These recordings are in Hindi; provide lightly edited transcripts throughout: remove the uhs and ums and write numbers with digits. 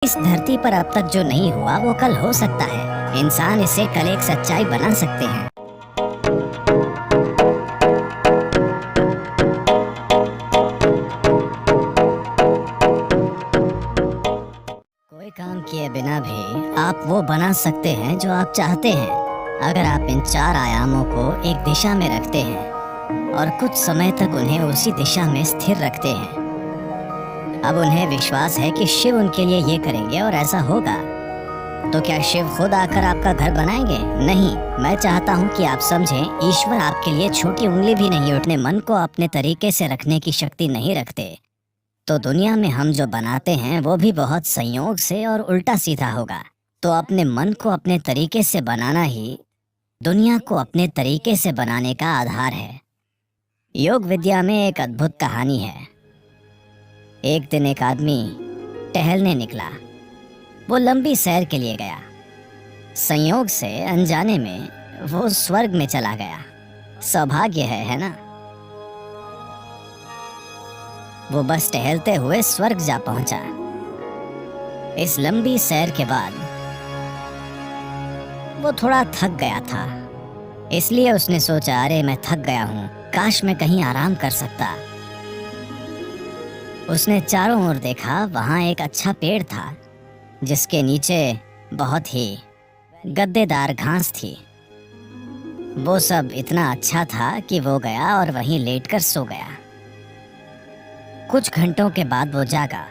इस धरती पर अब तक जो नहीं हुआ वो कल हो सकता है। इंसान इसे कल एक सच्चाई बना सकते हैं। कोई काम किए बिना भी आप वो बना सकते हैं जो आप चाहते हैं, अगर आप इन 4 आयामों को एक दिशा में रखते हैं और कुछ समय तक उन्हें उसी दिशा में स्थिर रखते हैं। अब उन्हें विश्वास है कि शिव उनके लिए ये करेंगे और ऐसा होगा। तो क्या शिव खुद आकर आपका घर बनाएंगे? नहीं। मैं चाहता हूँ कि आप समझें, ईश्वर आपके लिए छोटी उंगली भी नहीं उठने मन को अपने तरीके से रखने की शक्ति नहीं रखते। तो दुनिया में हम जो बनाते हैं वो भी बहुत संयोग से और उल्टा सीधा होगा। तो अपने मन को अपने तरीके से बनाना ही दुनिया को अपने तरीके से बनाने का आधार है। योग विद्या में एक अद्भुत कहानी है। एक दिन एक आदमी टहलने निकला। वो लंबी सैर के लिए गया। संयोग से अनजाने में वो स्वर्ग में चला गया। सौभाग्य है ना? वो बस टहलते हुए स्वर्ग जा पहुंचा। इस लंबी सैर के बाद वो थोड़ा थक गया था, इसलिए उसने सोचा, अरे मैं थक गया हूँ, काश मैं कहीं आराम कर सकता। उसने चारों ओर देखा। वहाँ एक अच्छा पेड़ था जिसके नीचे बहुत ही गद्देदार घास थी। वो सब इतना अच्छा था कि वो गया और वहीं लेटकर सो गया। कुछ घंटों के बाद वो जागा।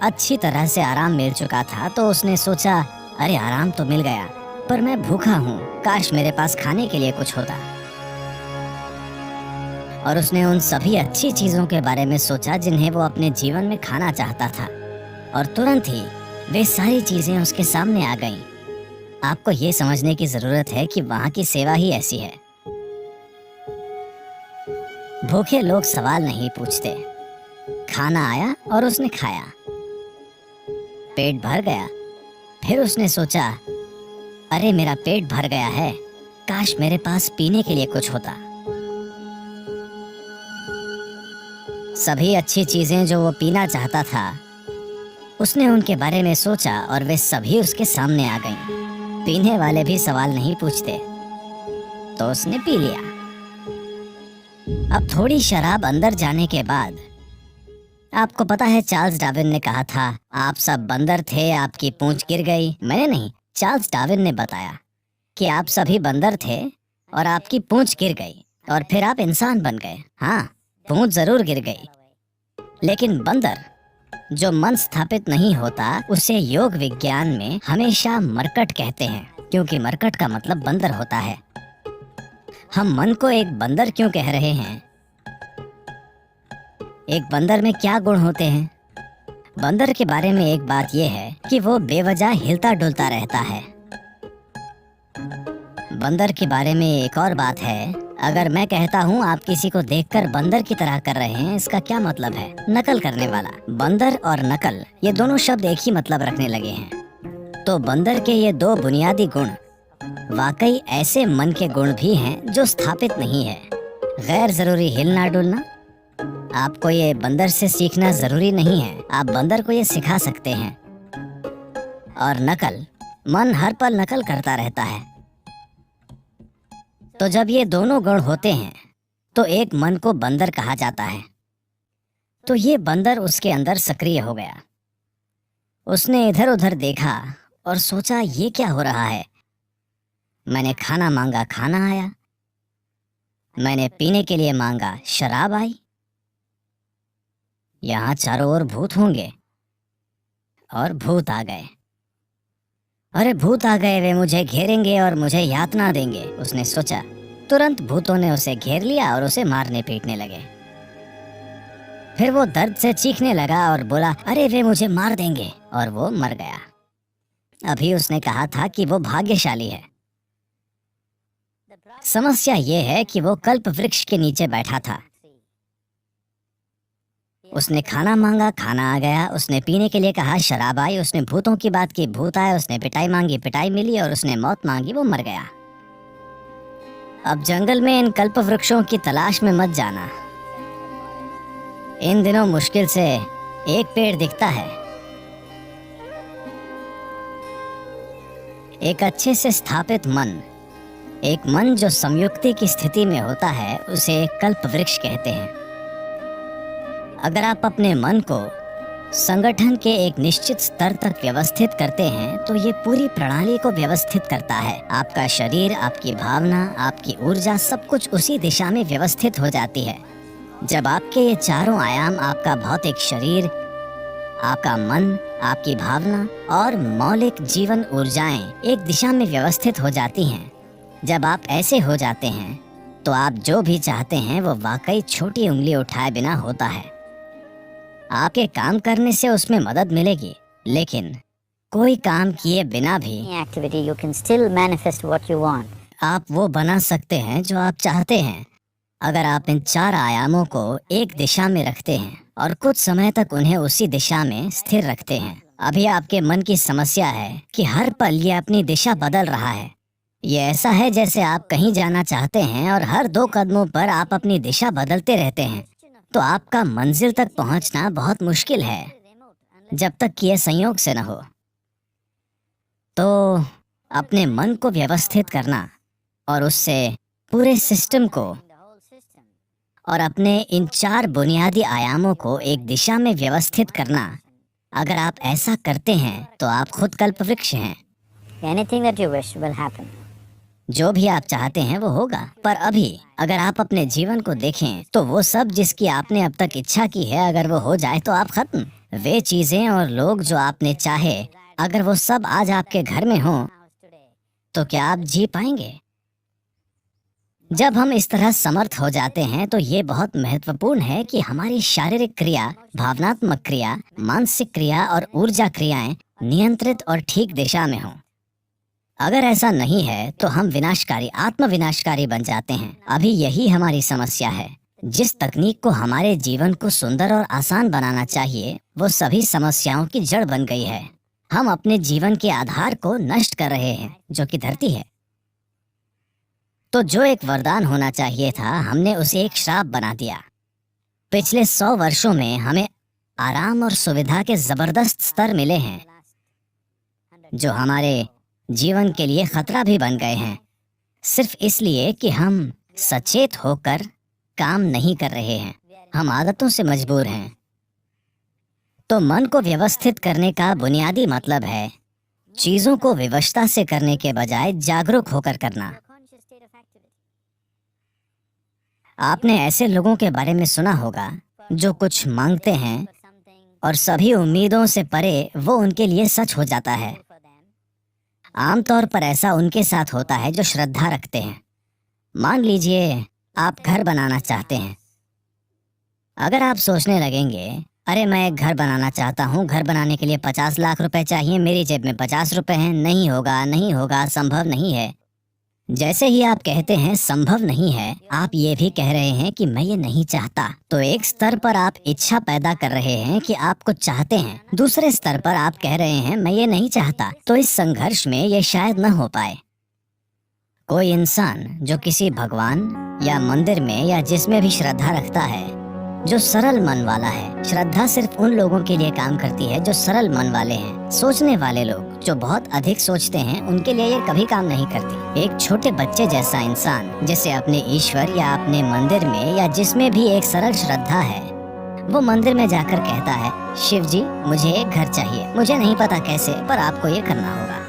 अच्छी तरह से आराम मिल चुका था तो उसने सोचा, अरे आराम तो मिल गया, पर मैं भूखा हूँ, काश मेरे पास खाने के लिए कुछ होता। और उसने उन सभी अच्छी चीजों के बारे में सोचा जिन्हें वो अपने जीवन में खाना चाहता था, और तुरंत ही वे सारी चीजें उसके सामने आ गईं। आपको ये समझने की जरूरत है कि वहाँ की सेवा ही ऐसी है। भूखे लोग सवाल नहीं पूछते। खाना आया और उसने खाया, पेट भर गया। फिर उसने सोचा, अरे मेरा पेट भर गया है, काश मेरे पास पीने के लिए कुछ होता। सभी अच्छी चीजें जो वो पीना चाहता था, उसने उनके बारे में सोचा और वे सभी उसके सामने आ गईं। पीने वाले भी सवाल नहीं पूछते, तो उसने पी लिया। अब थोड़ी शराब अंदर जाने के बाद, आपको पता है चार्ल्स डार्विन ने कहा था, आप सब बंदर थे, आपकी पूंछ गिर गई। मैंने नहीं, चार्ल्स डार्विन ने बताया कि आप सभी बंदर थे और आपकी पूंछ गिर गई और फिर आप इंसान बन गए। हाँ, पूंछ जरूर गिर गई, लेकिन बंदर जो मन स्थापित नहीं होता उसे योग विज्ञान में हमेशा मरकट कहते हैं, क्योंकि मरकट का मतलब बंदर होता है। हम मन को एक बंदर क्यों कह रहे हैं? एक बंदर में क्या गुण होते हैं? बंदर के बारे में एक बात यह है कि वो बेवजह हिलता डुलता रहता है। बंदर के बारे में एक और बात है, अगर मैं कहता हूँ आप किसी को देखकर बंदर की तरह कर रहे हैं, इसका क्या मतलब है? नकल करने वाला। बंदर और नकल ये दोनों शब्द एक ही मतलब रखने लगे हैं। तो बंदर के ये 2 बुनियादी गुण वाकई ऐसे मन के गुण भी हैं जो स्थापित नहीं है। गैर जरूरी हिलना डुलना आपको ये बंदर से सीखना जरूरी नहीं है, आप बंदर को ये सिखा सकते हैं। और नकल, मन हर पल नकल करता रहता है। तो जब ये दोनों गुण होते हैं तो एक मन को बंदर कहा जाता है। तो ये बंदर उसके अंदर सक्रिय हो गया। उसने इधर उधर देखा और सोचा, ये क्या हो रहा है? मैंने खाना मांगा, खाना आया। मैंने पीने के लिए मांगा, शराब आई। यहाँ चारों ओर भूत होंगे, और भूत आ गए। अरे भूत आ गए, वे मुझे घेरेंगे और मुझे यातना देंगे, उसने सोचा। तुरंत भूतों ने उसे घेर लिया और उसे मारने पीटने लगे। फिर वो दर्द से चीखने लगा और बोला, अरे वे मुझे मार देंगे, और वो मर गया। अभी उसने कहा था कि वो भाग्यशाली है। समस्या ये है कि वो कल्प वृक्ष के नीचे बैठा था। उसने खाना मांगा, खाना आ गया। उसने पीने के लिए कहा, शराब आई। उसने भूतों की बात की, भूत आए। उसने पिटाई मांगी, पिटाई मिली। और उसने मौत मांगी, वो मर गया। अब जंगल में इन कल्प वृक्षों की तलाश में मत जाना। इन दिनों मुश्किल से एक पेड़ दिखता है। एक अच्छे से स्थापित मन, एक मन जो संयुक्ति की स्थिति में होता है, उसे कल्प वृक्ष कहते हैं। अगर आप अपने मन को संगठन के एक निश्चित स्तर तक व्यवस्थित करते हैं तो ये पूरी प्रणाली को व्यवस्थित करता है। आपका शरीर, आपकी भावना, आपकी ऊर्जा सब कुछ उसी दिशा में व्यवस्थित हो जाती है। जब आपके ये चारों आयाम, आपका भौतिक शरीर, आपका मन, आपकी भावना और मौलिक जीवन ऊर्जाएं एक दिशा में व्यवस्थित हो जाती हैं, जब आप ऐसे हो जाते हैं तो आप जो भी चाहते हैं वो वाकई छोटी उंगली उठाए बिना होता है। आपके काम करने से उसमें मदद मिलेगी, लेकिन कोई काम किए बिना भी activity, you can still manifest what you want. आप वो बना सकते हैं जो आप चाहते हैं, अगर आप इन 4 आयामों को एक दिशा में रखते हैं और कुछ समय तक उन्हें उसी दिशा में स्थिर रखते हैं। अभी आपके मन की समस्या है कि हर पल ये अपनी दिशा बदल रहा है। ये ऐसा है जैसे आप कहीं जाना चाहते हैं और हर 2 कदमों पर आप अपनी दिशा बदलते रहते हैं, तो आपका मंजिल तक पहुंचना बहुत मुश्किल है, जब तक कि यह संयोग से न हो। तो अपने मन को व्यवस्थित करना और उससे पूरे सिस्टम को और अपने इन 4 बुनियादी आयामों को एक दिशा में व्यवस्थित करना, अगर आप ऐसा करते हैं तो आप खुद कल्पवृक्ष हैं। Anything that you wish will happen. जो भी आप चाहते हैं वो होगा। पर अभी अगर आप अपने जीवन को देखें तो वो सब जिसकी आपने अब तक इच्छा की है, अगर वो हो जाए तो आप खत्म। वे चीजें और लोग जो आपने चाहे, अगर वो सब आज आपके घर में हों, तो क्या आप जी पाएंगे? जब हम इस तरह समर्थ हो जाते हैं तो ये बहुत महत्वपूर्ण है कि हमारी शारीरिक क्रिया, भावनात्मक क्रिया, मानसिक क्रिया और ऊर्जा क्रियाएं नियंत्रित और ठीक दिशा में हों। अगर ऐसा नहीं है तो हम विनाशकारी, आत्मविनाशकारी बन जाते हैं। अभी यही हमारी समस्या है। जिस तकनीक को हमारे जीवन को सुंदर और आसान बनाना चाहिए, वो सभी समस्याओं की जड़ बन गई है। हम अपने जीवन के आधार को नष्ट कर रहे हैं, जो कि धरती है। तो जो एक वरदान होना चाहिए था, हमने उसे एक श्राप बना दिया। पिछले 100 वर्षों में हमें आराम और सुविधा के जबरदस्त स्तर मिले हैं, जो हमारे जीवन के लिए खतरा भी बन गए हैं, सिर्फ इसलिए कि हम सचेत होकर काम नहीं कर रहे हैं। हम आदतों से मजबूर हैं। तो मन को व्यवस्थित करने का बुनियादी मतलब है चीजों को विवशता से करने के बजाय जागरूक होकर करना। आपने ऐसे लोगों के बारे में सुना होगा जो कुछ मांगते हैं और सभी उम्मीदों से परे वो उनके लिए सच हो जाता है। आमतौर पर ऐसा उनके साथ होता है जो श्रद्धा रखते हैं। मान लीजिए आप घर बनाना चाहते हैं। अगर आप सोचने लगेंगे, अरे मैं एक घर बनाना चाहता हूँ, घर बनाने के लिए 50 लाख रुपए चाहिए, मेरी जेब में 50 रुपए हैं, नहीं होगा, नहीं होगा, संभव नहीं है। जैसे ही आप कहते हैं संभव नहीं है, आप ये भी कह रहे हैं कि मैं ये नहीं चाहता। तो एक स्तर पर आप इच्छा पैदा कर रहे हैं कि आप कुछ चाहते हैं, दूसरे स्तर पर आप कह रहे हैं मैं ये नहीं चाहता। तो इस संघर्ष में ये शायद न हो पाए। कोई इंसान जो किसी भगवान या मंदिर में या जिसमें भी श्रद्धा रखता है, जो सरल मन वाला है, श्रद्धा सिर्फ उन लोगों के लिए काम करती है जो सरल मन वाले हैं। सोचने वाले लोग जो बहुत अधिक सोचते हैं, उनके लिए ये कभी काम नहीं करती। एक छोटे बच्चे जैसा इंसान जिसे अपने ईश्वर या अपने मंदिर में या जिसमें भी एक सरल श्रद्धा है, वो मंदिर में जाकर कहता है, शिव जी मुझे एक घर चाहिए, मुझे नहीं पता कैसे, पर आपको ये करना होगा।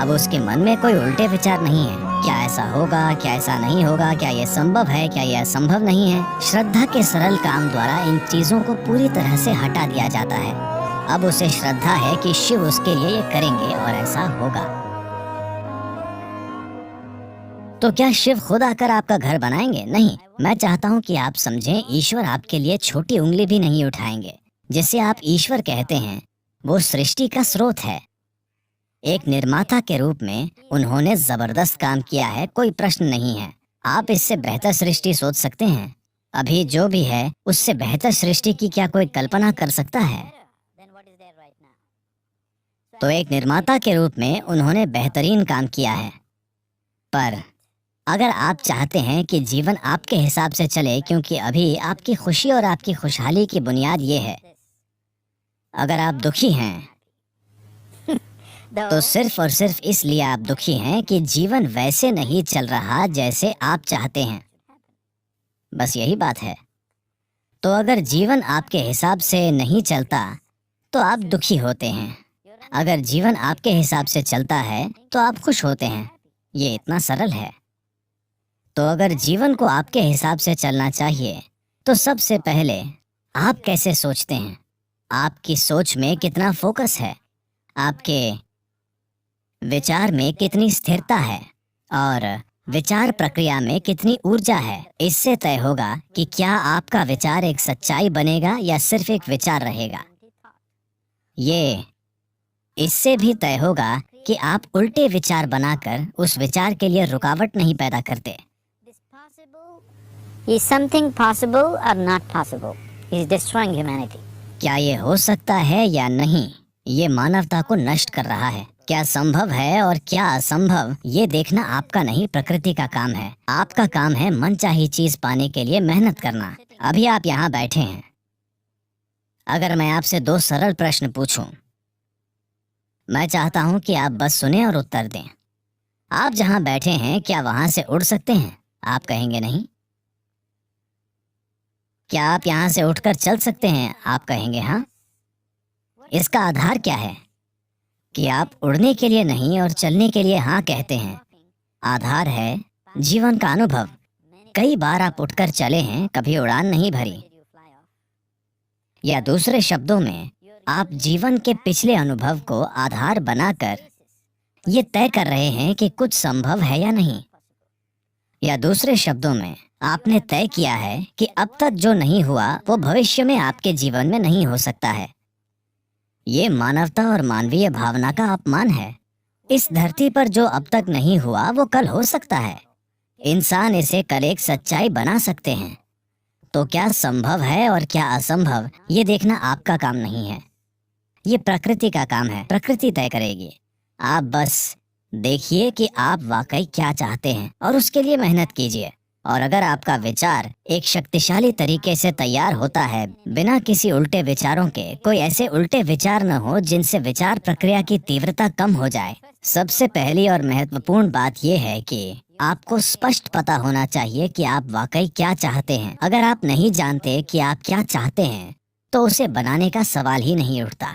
अब उसके मन में कोई उल्टे विचार नहीं है, क्या ऐसा होगा, क्या ऐसा नहीं होगा, क्या ये संभव है, क्या ये असंभव नहीं है। श्रद्धा के सरल काम द्वारा इन चीजों को पूरी तरह से हटा दिया जाता है। अब उसे श्रद्धा है कि शिव उसके लिए ये करेंगे और ऐसा होगा। तो क्या शिव खुद आकर आपका घर बनाएंगे? नहीं। मैं चाहता हूँ कि आप समझें, ईश्वर आपके लिए छोटी उंगली भी नहीं उठाएंगे। जिसे आप ईश्वर कहते हैं वो सृष्टि का स्रोत है। एक निर्माता के रूप में उन्होंने जबरदस्त काम किया है, कोई प्रश्न नहीं है। आप इससे बेहतर सृष्टि सोच सकते हैं? अभी जो भी है उससे बेहतर सृष्टि की क्या कोई कल्पना कर सकता है? तो एक निर्माता के रूप में उन्होंने बेहतरीन काम किया है। पर अगर आप चाहते हैं कि जीवन आपके हिसाब से चले, क्योंकि अभी आपकी खुशी और आपकी खुशहाली की बुनियाद ये है अगर आप दुखी हैं तो सिर्फ और सिर्फ इसलिए आप दुखी हैं कि जीवन वैसे नहीं चल रहा जैसे आप चाहते हैं। बस यही बात है। तो अगर जीवन आपके हिसाब से नहीं चलता तो आप दुखी होते हैं। अगर जीवन आपके हिसाब से चलता है तो आप खुश होते हैं। ये इतना सरल है। तो अगर जीवन को आपके हिसाब से चलना चाहिए तो सबसे पहले आप कैसे सोचते हैं, आपकी सोच में कितना फोकस है, आपके विचार में कितनी स्थिरता है और विचार प्रक्रिया में कितनी ऊर्जा है, इससे तय होगा कि क्या आपका विचार एक सच्चाई बनेगा या सिर्फ एक विचार रहेगा। ये इससे भी तय होगा कि आप उल्टे विचार बनाकर उस विचार के लिए रुकावट नहीं पैदा करते। Is something possible or not possible? Is destroying humanity. क्या ये हो सकता है या नहीं, ये मानवता को नष्ट कर रहा है। क्या संभव है और क्या असंभव, ये देखना आपका नहीं, प्रकृति का काम है। आपका काम है मनचाही चीज पाने के लिए मेहनत करना। अभी आप यहाँ बैठे हैं। अगर मैं आपसे 2 सरल प्रश्न पूछूं, मैं चाहता हूं कि आप बस सुने और उत्तर दें। आप जहां बैठे हैं क्या वहां से उड़ सकते हैं? आप कहेंगे नहीं। क्या आप यहां से उठकर चल सकते हैं? आप कहेंगे हाँ। इसका आधार क्या है कि आप उड़ने के लिए नहीं और चलने के लिए हाँ कहते हैं? आधार है जीवन का अनुभव। कई बार आप उठकर चले हैं, कभी उड़ान नहीं भरी। या दूसरे शब्दों में, आप जीवन के पिछले अनुभव को आधार बनाकर ये तय कर रहे हैं कि कुछ संभव है या नहीं। या दूसरे शब्दों में, आपने तय किया है कि अब तक जो नहीं हुआ वो भविष्य में आपके जीवन में नहीं हो सकता है। ये मानवता और मानवीय भावना का अपमान है। इस धरती पर जो अब तक नहीं हुआ वो कल हो सकता है। इंसान इसे कल एक सच्चाई बना सकते हैं। तो क्या संभव है और क्या असंभव, ये देखना आपका काम नहीं है। ये प्रकृति का काम है। प्रकृति तय करेगी। आप बस देखिए कि आप वाकई क्या चाहते हैं और उसके लिए मेहनत कीजिए। और अगर आपका विचार एक शक्तिशाली तरीके से तैयार होता है, बिना किसी उल्टे विचारों के, कोई ऐसे उल्टे विचार न हो जिनसे विचार प्रक्रिया की तीव्रता कम हो जाए। सबसे पहली और महत्वपूर्ण बात यह है कि आपको स्पष्ट पता होना चाहिए कि आप वाकई क्या चाहते हैं। अगर आप नहीं जानते कि आप क्या चाहते हैं तो उसे बनाने का सवाल ही नहीं उठता।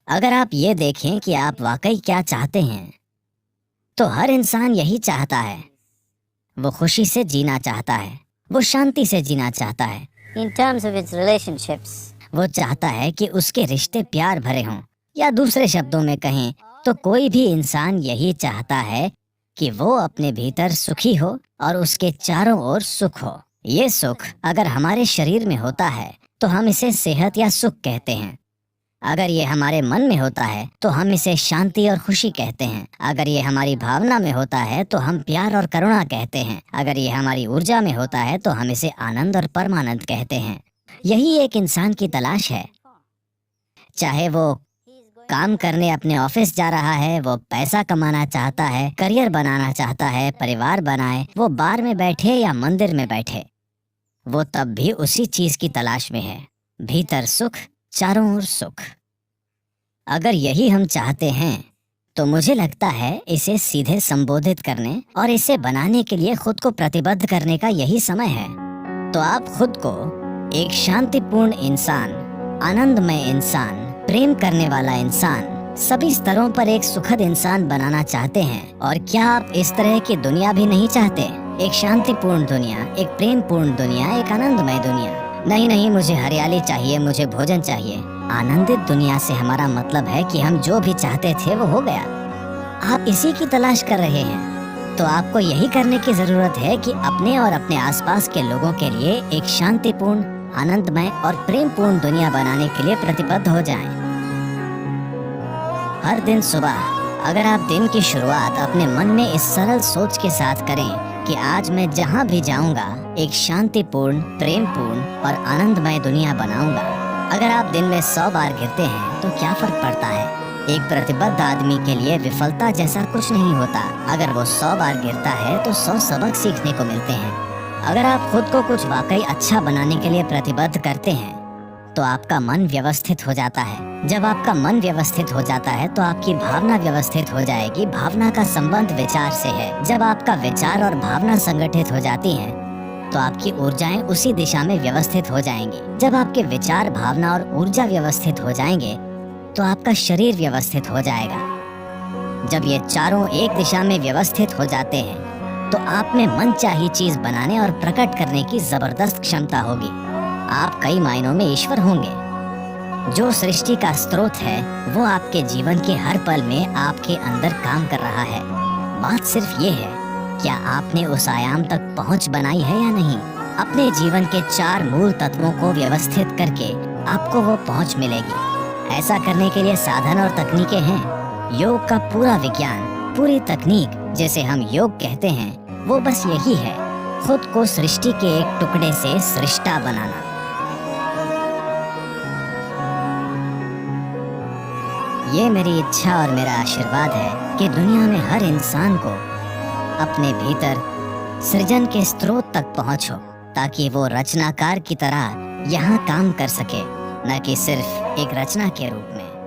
अगर आप ये देखें कि आप वाकई क्या चाहते हैं तो हर इंसान यही चाहता है। वो खुशी से जीना चाहता है, वो शांति से जीना चाहता है। In terms of its relationships, वो चाहता है कि उसके रिश्ते प्यार भरे हों। या दूसरे शब्दों में कहें तो कोई भी इंसान यही चाहता है कि वो अपने भीतर सुखी हो और उसके चारों ओर सुख हो। ये सुख अगर हमारे शरीर में होता है तो हम इसे सेहत या सुख कहते हैं। अगर ये हमारे मन में होता है तो हम इसे शांति और खुशी कहते हैं। अगर ये हमारी भावना में होता है तो हम प्यार और करुणा कहते हैं। अगर ये हमारी ऊर्जा में होता है तो हम इसे आनंद और परमानंद कहते हैं। यही एक इंसान की तलाश है। चाहे वो काम करने अपने ऑफिस जा रहा है, वो पैसा कमाना चाहता है, करियर बनाना चाहता है, परिवार बनाए, वो बार में बैठे या मंदिर में बैठे, वो तब भी उसी चीज की तलाश में है। भीतर सुख, चारों ओर सुख। अगर यही हम चाहते हैं तो मुझे लगता है इसे सीधे संबोधित करने और इसे बनाने के लिए खुद को प्रतिबद्ध करने का यही समय है। तो आप खुद को एक शांतिपूर्ण इंसान, आनंदमय इंसान, प्रेम करने वाला इंसान, सभी स्तरों पर एक सुखद इंसान बनाना चाहते हैं। और क्या आप इस तरह की दुनिया भी नहीं चाहते? एक शांतिपूर्ण दुनिया, एक प्रेमपूर्ण दुनिया, एक आनंदमय दुनिया। नहीं, मुझे हरियाली चाहिए, मुझे भोजन चाहिए। आनंदित दुनिया से हमारा मतलब है कि हम जो भी चाहते थे वो हो गया। आप इसी की तलाश कर रहे हैं। तो आपको यही करने की जरूरत है कि अपने और अपने आसपास के लोगों के लिए एक शांतिपूर्ण, आनंदमय और प्रेमपूर्ण दुनिया बनाने के लिए प्रतिबद्ध हो जाएं। हर दिन सुबह अगर आप दिन की शुरुआत अपने मन में इस सरल सोच के साथ करें कि आज मैं जहाँ भी जाऊँगा एक शांतिपूर्ण, प्रेमपूर्ण और आनंदमय दुनिया बनाऊंगा। अगर आप दिन में 100 बार गिरते हैं तो क्या फर्क पड़ता है? एक प्रतिबद्ध आदमी के लिए विफलता जैसा कुछ नहीं होता। अगर वो 100 बार गिरता है तो 100 सबक सीखने को मिलते हैं। अगर आप खुद को कुछ वाकई अच्छा बनाने के लिए प्रतिबद्ध करते हैं तो आपका मन व्यवस्थित हो जाता है। जब आपका मन व्यवस्थित हो जाता है तो आपकी भावना व्यवस्थित हो जाएगी। भावना का संबंध विचार से है। जब आपका विचार और भावना संगठित हो जाती हैं तो आपकी ऊर्जाएं उसी दिशा में व्यवस्थित हो जाएंगी। जब आपके विचार, भावना और ऊर्जा व्यवस्थित हो जाएंगे तो आपका शरीर व्यवस्थित हो जाएगा। जब ये चारों एक दिशा में व्यवस्थित हो जाते हैं तो आप में मनचाही चीज बनाने और प्रकट करने की जबरदस्त क्षमता होगी। आप कई मायनों में ईश्वर होंगे। जो सृष्टि का स्रोत है वो आपके जीवन के हर पल में आपके अंदर काम कर रहा है। बात सिर्फ ये है, क्या आपने उस आयाम तक पहुंच बनाई है या नहीं। अपने जीवन के 4 मूल तत्वों को व्यवस्थित करके आपको वो पहुंच मिलेगी। ऐसा करने के लिए साधन और तकनीकें हैं। योग का पूरा विज्ञान, पूरी तकनीक जिसे हम योग कहते हैं, वो बस यही है, खुद को सृष्टि के एक टुकड़े से सृष्टा बनाना। ये मेरी इच्छा और मेरा आशीर्वाद है कि दुनिया में हर इंसान को अपने भीतर सृजन के स्रोत तक पहुंच हो, ताकि वो रचनाकार की तरह यहाँ काम कर सके, न कि सिर्फ एक रचना के रूप में।